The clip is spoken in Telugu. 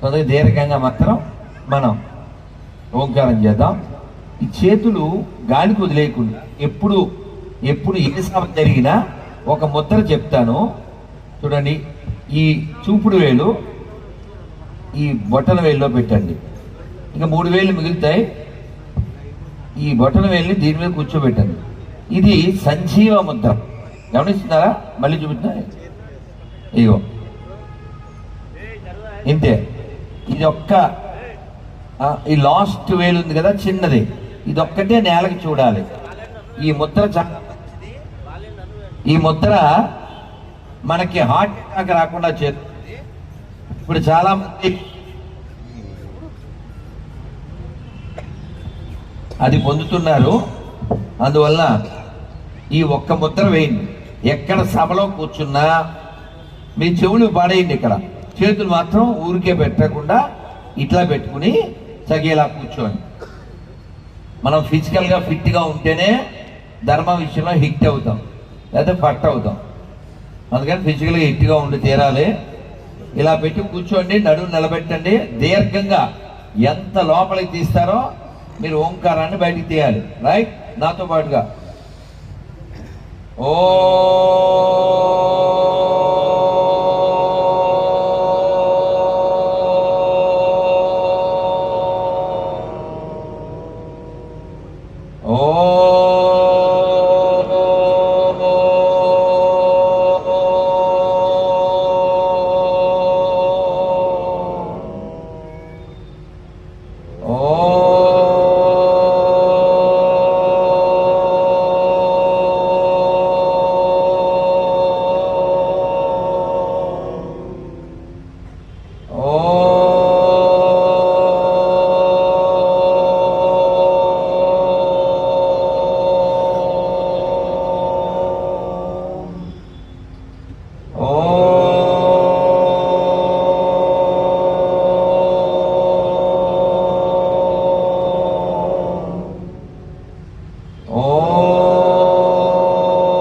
తొందరగా దీర్ఘంగా మాత్రం మనం ఓంకారం చేద్దాం. ఈ చేతులు గాలికి వదిలేయకుండా ఎప్పుడు ఎప్పుడు ఏ సభ జరిగినా ఒక ముద్ర చెప్తాను చూడండి. ఈ చూపుడు వేలు ఈ బొటన వేలులో పెట్టండి. ఇంకా 3 వేలు మిగులుతాయి. ఈ బొటన వేలుని దీని మీద కూర్చోబెట్టండి. ఇది సంజీవ ముద్ర. గమనిస్తున్నారా? మళ్ళీ చూపిస్తున్నా. ఇగో ఇంతే. ఇది ఒక్క ఈ లాస్ట్ వేలు ఉంది కదా చిన్నది, ఇది ఒక్కటే నేలకి చూడాలి. ఈ ముద్ర ఈ ముద్ర మనకి హార్ట్ అటాక్ రాకుండా చేస్తుంది. ఇప్పుడు చాలా మంది అది పొందుతున్నారు. అందువల్ల ఈ ఒక్క ముద్ర వేయండి. ఎక్కడ సభలో కూర్చున్నా మీ చెవులు పాడేయండి. ఇక్కడ చేతులు మాత్రం ఊరికే పెట్టకుండా ఇట్లా పెట్టుకుని తగేలా కూర్చోండి. మనం ఫిజికల్గా ఫిట్గా ఉంటేనే ధర్మ విషయంలో హిట్ అవుతాం, లేదా ఫట్ అవుతాం. అందుకని ఫిజికల్గా హిట్గా ఉండి తీరాలి. ఇలా పెట్టి కూర్చోండి, నడుము నిలబెట్టండి. దీర్ఘంగా ఎంత లోపలికి తీస్తారో మీరు ఓంకారాన్ని బయటికి తీయాలి. రైట్? నాతో పాటుగా ఓ ఓ